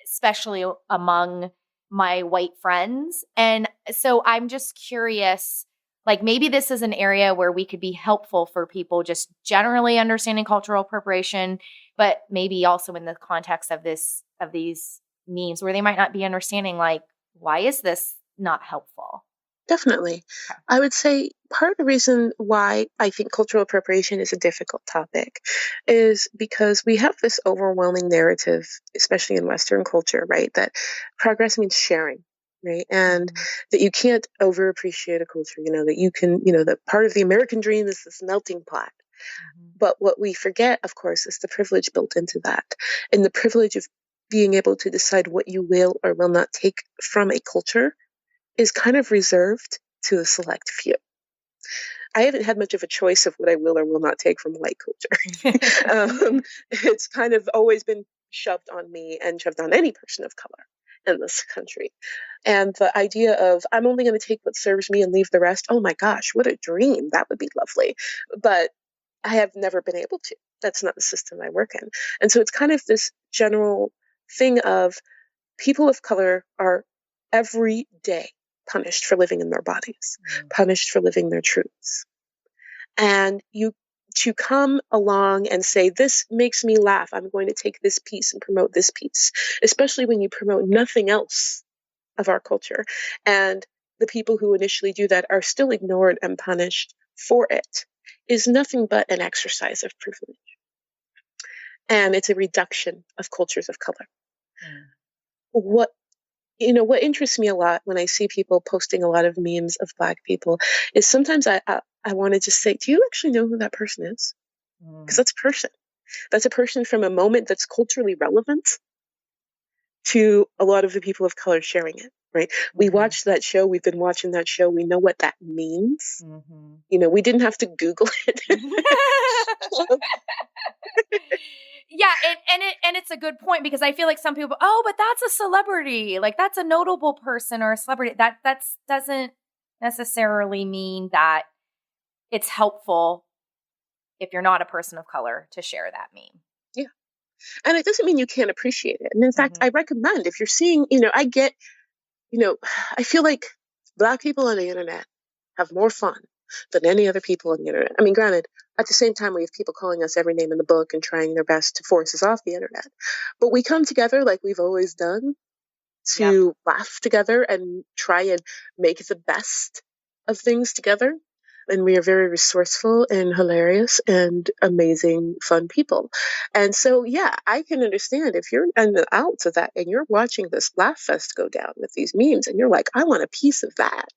especially among my white friends. And so I'm just curious, like maybe this is an area where we could be helpful for people just generally understanding cultural appropriation, but maybe also in the context of these memes where they might not be understanding, like, why is this not helpful? Definitely. Okay. I would say part of the reason why I think cultural appropriation is a difficult topic is because we have this overwhelming narrative, especially in Western culture, right? That progress means sharing, right? And Mm-hmm. that you can't overappreciate a culture, that you can, that part of the American dream is this melting pot. Mm-hmm. But what we forget, of course, is the privilege built into that, and the privilege of being able to decide what you will or will not take from a culture is kind of reserved to a select few. I haven't had much of a choice of what I will or will not take from white culture. It's kind of always been shoved on me and shoved on any person of color in this country. And the idea of I'm only going to take what serves me and leave the rest, oh my gosh, what a dream. That would be lovely. But I have never been able to. That's not the system I work in. And so it's kind of this general thing of people of color are every day punished for living in their bodies, punished for living their truths. And you to come along and say, this makes me laugh, I'm going to take this piece and promote this piece, especially when you promote nothing else of our culture. And the people who initially do that are still ignored and punished for it, is nothing but an exercise of privilege. And it's a reduction of cultures of color. Mm. What interests me a lot when I see people posting a lot of memes of Black people is sometimes I want to just say, do you actually know who that person is? Because that's a person. That's a person from a moment that's culturally relevant to a lot of the people of color sharing it, right? We watched that show. We've been watching that show. We know what that means. We didn't have to Google it. Yeah, and it's a good point because I feel like some people, oh, but that's a celebrity, like that's a notable person or a celebrity. That's doesn't necessarily mean that it's helpful if you're not a person of color to share that meme. Yeah. And it doesn't mean you can't appreciate it. And in fact, I recommend if you're seeing, I feel like Black people on the internet have more fun than any other people on the internet. I mean, granted, at the same time, we have people calling us every name in the book and trying their best to force us off the internet. But we come together like we've always done to laugh together and try and make the best of things together. And we are very resourceful and hilarious and amazing, fun people. And so, yeah, I can understand if you're in the outs of that and you're watching this laugh fest go down with these memes and you're like, I want a piece of that.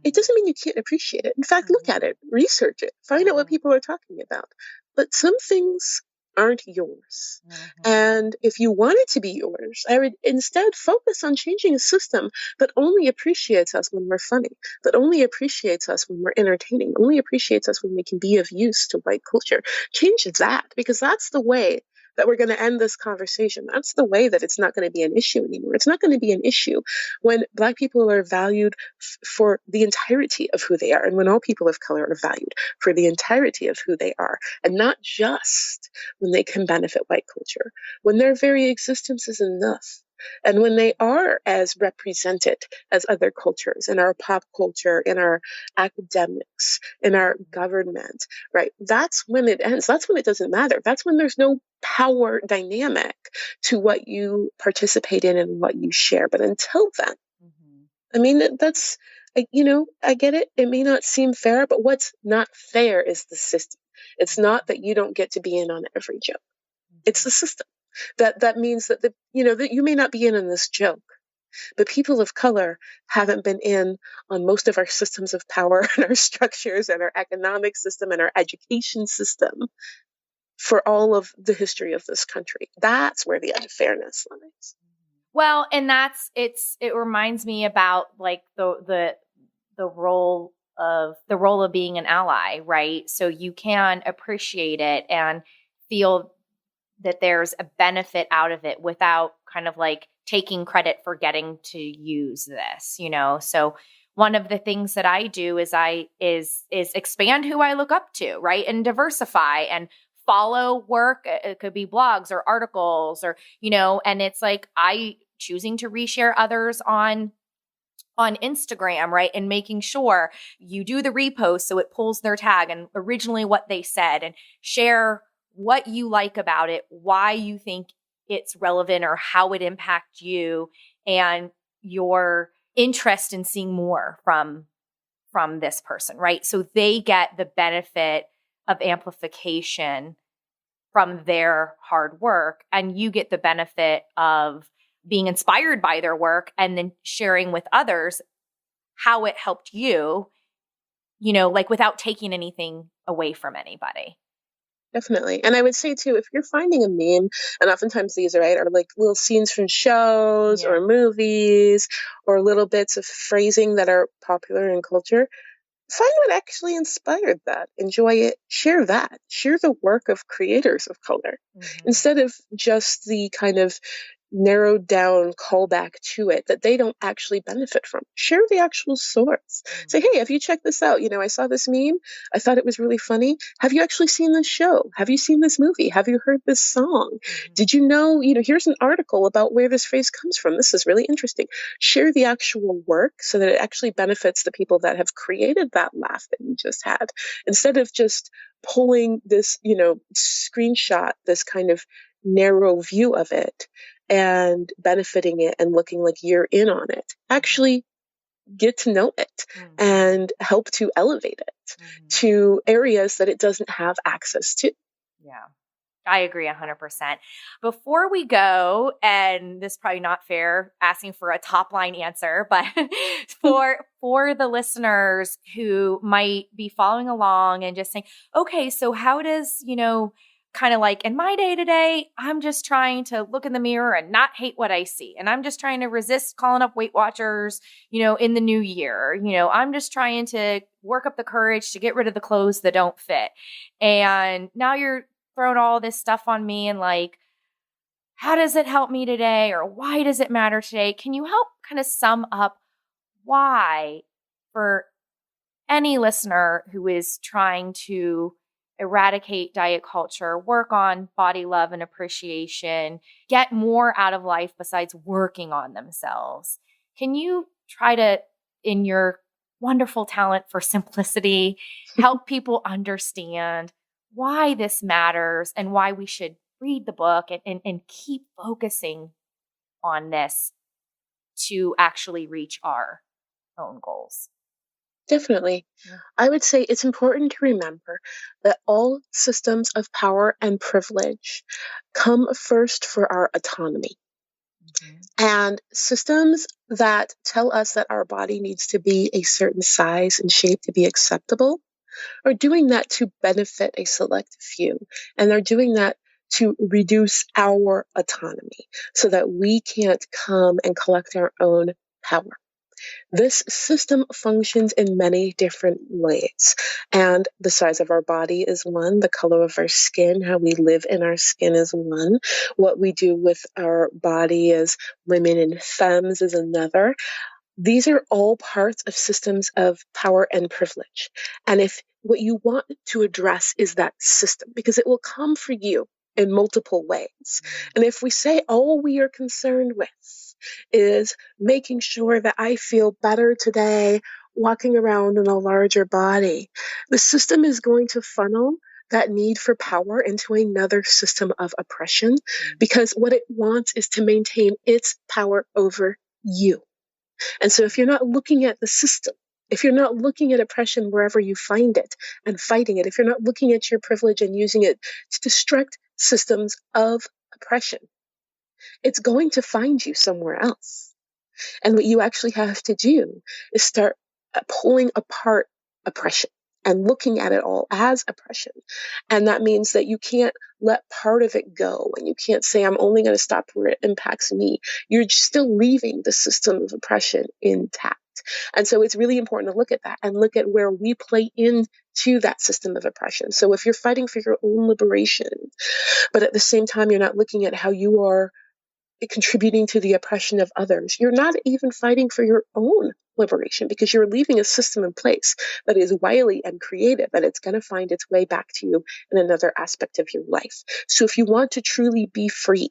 It doesn't mean you can't appreciate it. In fact, look at it, research it, find out what people are talking about. But some things aren't yours. And if you want it to be yours, I would instead focus on changing a system that only appreciates us when we're funny, that only appreciates us when we're entertaining, only appreciates us when we can be of use to white culture. Change that, because that's the way that we're going to end this conversation. That's the way that it's not going to be an issue anymore. It's not going to be an issue when Black people are valued for the entirety of who they are, and when all people of color are valued for the entirety of who they are, and not just when they can benefit white culture, when their very existence is enough. And when they are as represented as other cultures in our pop culture, in our academics, in our government, right? That's when it ends. That's when it doesn't matter. That's when there's no power dynamic to what you participate in and what you share. But until then, I mean, I get it. It may not seem fair, but what's not fair is the system. It's not that you don't get to be in on every joke. It's the system. That means that that you may not be in on this joke, but people of color haven't been in on most of our systems of power and our structures and our economic system and our education system for all of the history of this country. That's where the unfairness lies. Well, and it reminds me about like the role of being an ally, right? So you can appreciate it and feel that there's a benefit out of it without kind of like taking credit for getting to use this, So one of the things that I do is expand who I look up to, right? And diversify and follow work. It could be blogs or articles or, and it's like I choosing to reshare others on Instagram, right? And making sure you do the repost so it pulls their tag and originally what they said and share what you like about it, why you think it's relevant or how it impacts you and your interest in seeing more from this person, right? So they get the benefit of amplification from their hard work, and you get the benefit of being inspired by their work and then sharing with others how it helped you, like without taking anything away from anybody. Definitely. And I would say too, if you're finding a meme, and oftentimes these are like little scenes from shows or movies or little bits of phrasing that are popular in culture, find what actually inspired that. Enjoy it. Share that. Share the work of creators of color instead of just the kind of narrowed down callback to it that they don't actually benefit from. Share the actual source. Say, hey, have you checked this out? I saw this meme. I thought it was really funny. Have you actually seen this show? Have you seen this movie? Have you heard this song? Did you know, here's an article about where this phrase comes from. This is really interesting. Share the actual work so that it actually benefits the people that have created that laugh that you just had, instead of just pulling this, screenshot, this kind of narrow view of it and benefiting it and looking like you're in on it. Actually get to know it and help to elevate it to areas that it doesn't have access to. Yeah. I agree 100%. Before we go, and this is probably not fair asking for a top line answer, but for the listeners who might be following along and just saying, okay, so how does, kind of like in my day to day, I'm just trying to look in the mirror and not hate what I see. And I'm just trying to resist calling up Weight Watchers, in the new year. I'm just trying to work up the courage to get rid of the clothes that don't fit. And now you're throwing all this stuff on me and like, how does it help me today? Or why does it matter today? Can you help kind of sum up why for any listener who is trying to eradicate diet culture, work on body love and appreciation, get more out of life besides working on themselves? Can you try to, in your wonderful talent for simplicity, help people understand why this matters and why we should read the book and keep focusing on this to actually reach our own goals? Definitely. I would say it's important to remember that all systems of power and privilege come first for our autonomy. And systems that tell us that our body needs to be a certain size and shape to be acceptable are doing that to benefit a select few. And they're doing that to reduce our autonomy so that we can't come and collect our own power. This system functions in many different ways. And the size of our body is one, the color of our skin, how we live in our skin is one, what we do with our body as women and femmes is another. These are all parts of systems of power and privilege. And if what you want to address is that system, because it will come for you in multiple ways. And if we say all we are concerned with is making sure that I feel better today, walking around in a larger body, the system is going to funnel that need for power into another system of oppression, because what it wants is to maintain its power over you. And so if you're not looking at the system, if you're not looking at oppression wherever you find it and fighting it, if you're not looking at your privilege and using it to destruct systems of oppression, it's going to find you somewhere else. And what you actually have to do is start pulling apart oppression and looking at it all as oppression. And that means that you can't let part of it go, and you can't say, I'm only going to stop where it impacts me. You're still leaving the system of oppression intact. And so it's really important to look at that and look at where we play into that system of oppression. So if you're fighting for your own liberation, but at the same time, you're not looking at how you are contributing to the oppression of others, you're not even fighting for your own liberation, because you're leaving a system in place that is wily and creative, and it's going to find its way back to you in another aspect of your life. So if you want to truly be free,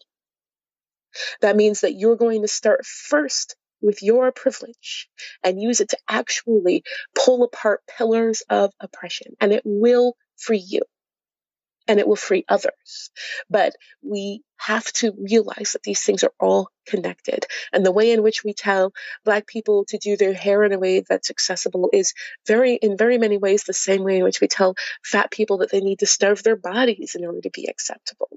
that means that you're going to start first with your privilege and use it to actually pull apart pillars of oppression, and it will free you. and it will free others. But we have to realize that these things are all connected. And the way in which we tell Black people to do their hair in a way that's accessible is in very many ways the same way in which we tell fat people that they need to starve their bodies in order to be acceptable.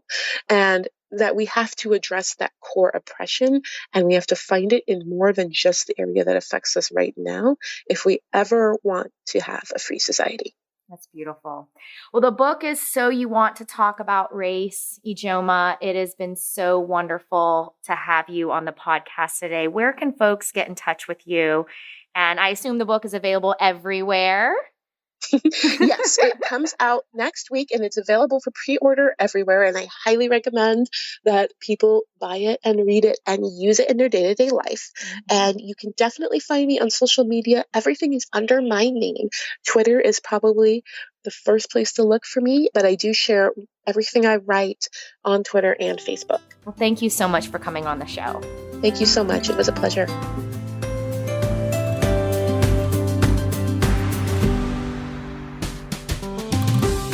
And that we have to address that core oppression, and we have to find it in more than just the area that affects us right now if we ever want to have a free society. That's beautiful. Well, the book is So You Want to Talk About Race, Ijeoma. It has been so wonderful to have you on the podcast today. Where can folks get in touch with you? And I assume the book is available everywhere. Yes, it comes out next week and it's available for pre-order everywhere. And I highly recommend that people buy it and read it and use it in their day-to-day life. Mm-hmm. And you can definitely find me on social media. Everything is under my name. Twitter is probably the first place to look for me, but I do share everything I write on Twitter and Facebook. Well, thank you so much for coming on the show. Thank you so much. It was a pleasure.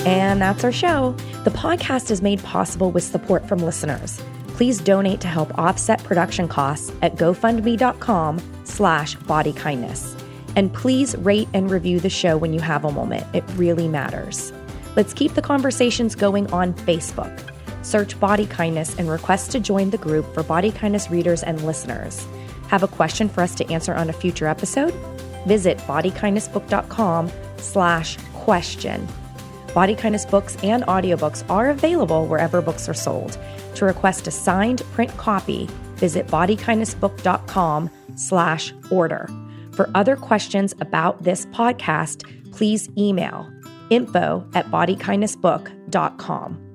And that's our show. The podcast is made possible with support from listeners. Please donate to help offset production costs at gofundme.com/bodykindness. And please rate and review the show when you have a moment. It really matters. Let's keep the conversations going on Facebook. Search Body Kindness and request to join the group for Body Kindness readers and listeners. Have a question for us to answer on a future episode? Visit bodykindnessbook.com/question. Body Kindness books and audiobooks are available wherever books are sold. To request a signed print copy, visit bodykindnessbook.com/order. For other questions about this podcast, please email info@bodykindnessbook.com.